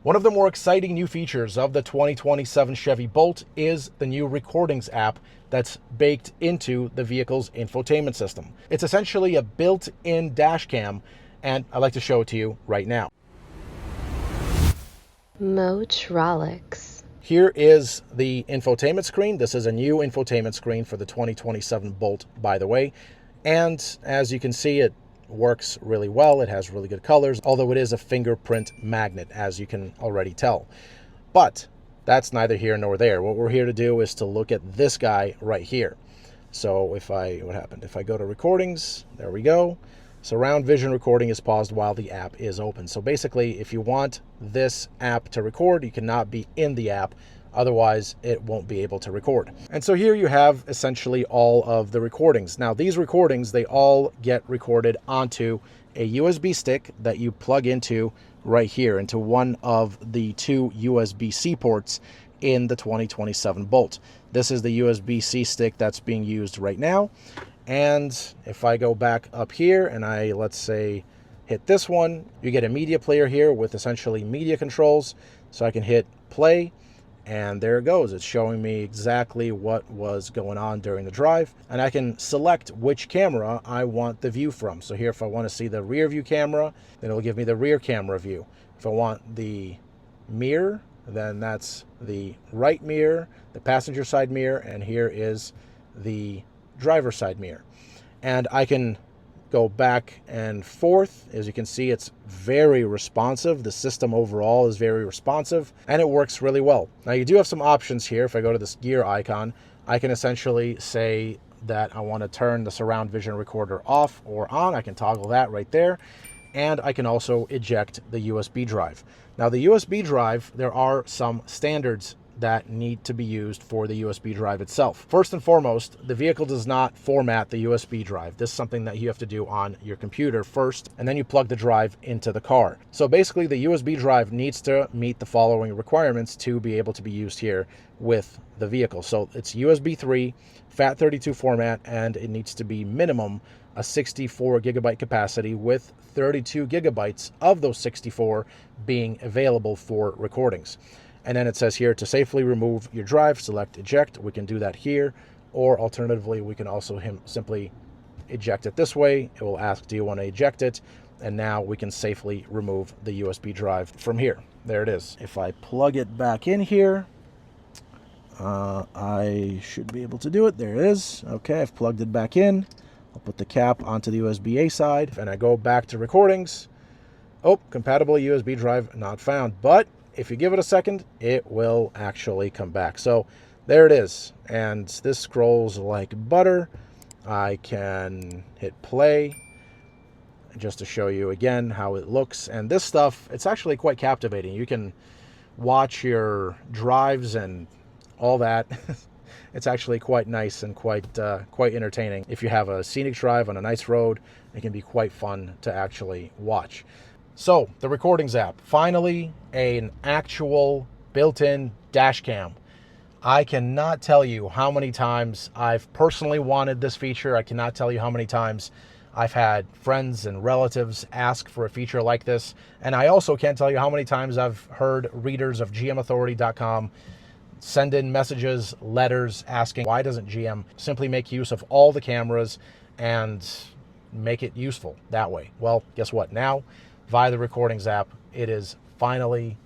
One of the more exciting new features of the 2027 Chevy Bolt is the new recordings app that's baked into the vehicle's infotainment system. It's essentially a built-in dash cam, and I'd like to show it to you right now. Motronics. Here is the infotainment screen. This is a new infotainment screen for the 2027 Bolt, by the way. And as you can see, it works really well. It has really good colors, although it is a fingerprint magnet, as you can already tell. But that's neither here nor there. What we're here to do is to look at this guy right here. So what happened? If I go to recordings, there we go. Surround vision recording is paused while the app is open. So basically, if you want this app to record, you cannot be in the app. Otherwise, it won't be able to record. And so here you have essentially all of the recordings. Now, these recordings, they all get recorded onto a USB stick that you plug into right here, into one of the two USB-C ports in the 2027 Bolt. This is the USB-C stick that's being used right now. And if I go back up here and I, let's say, hit this one, you get a media player here with essentially media controls. So I can hit play. And there it goes. It's showing me exactly what was going on during the drive. And I can select which camera I want the view from. So here, if I want to see the rear view camera, then it'll give me the rear camera view. If I want the mirror, then that's the right mirror, the passenger side mirror, and here is the driver's side mirror. And I can go back and forth. As you can see, it's very responsive. The system overall is very responsive, and it works really well. Now, you do have some options here. If I go to this gear icon, I can essentially say that I want to turn the surround vision recorder off or on. I can toggle that right there, and I can also eject the USB drive. Now, the USB drive, there are some standards that need to be used for the USB drive itself. First and foremost, the vehicle does not format the USB drive. This is something that you have to do on your computer first, and then you plug the drive into the car. So basically, the USB drive needs to meet the following requirements to be able to be used here with the vehicle. So it's USB 3, FAT32 format, and it needs to be minimum a 64 gigabyte capacity, with 32 gigabytes of those 64 being available for recordings. And then it says here, to safely remove your drive, select eject. We can do that here, or alternatively, we can also simply eject it this way. It will ask, do you want to eject it? And now we can safely remove the USB drive from here. There it is. If I plug it back in here, I should be able to do it. There it is. Okay, I've plugged it back in. I'll put the cap onto the USB-A side, and I go back to recordings. Oh, compatible USB drive not found, but if you give it a second, it will actually come back. So there it is. And this scrolls like butter. I can hit play just to show you again how it looks. And this stuff, it's actually quite captivating. You can watch your drives and all that. It's actually quite nice and quite entertaining. If you have a scenic drive on a nice road, it can be quite fun to actually watch. So, the recordings app, finally an actual built-in dash cam. I cannot tell you how many times I've personally wanted this feature. I cannot tell you how many times I've had friends and relatives ask for a feature like this. And I also can't tell you how many times I've heard readers of GMauthority.com send in messages, letters asking, why doesn't GM simply make use of all the cameras and make it useful that way? Well, guess what? Now, via the recordings app, it is finally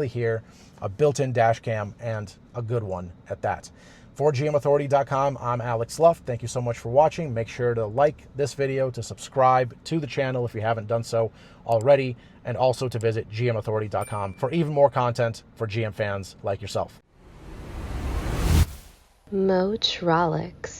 here, a built-in dash cam, and a good one at that. For GMauthority.com, I'm Alex Luft. Thank you so much for watching. Make sure to like this video, to subscribe to the channel if you haven't done so already, and also to visit GMauthority.com for even more content for GM fans like yourself. Motronics.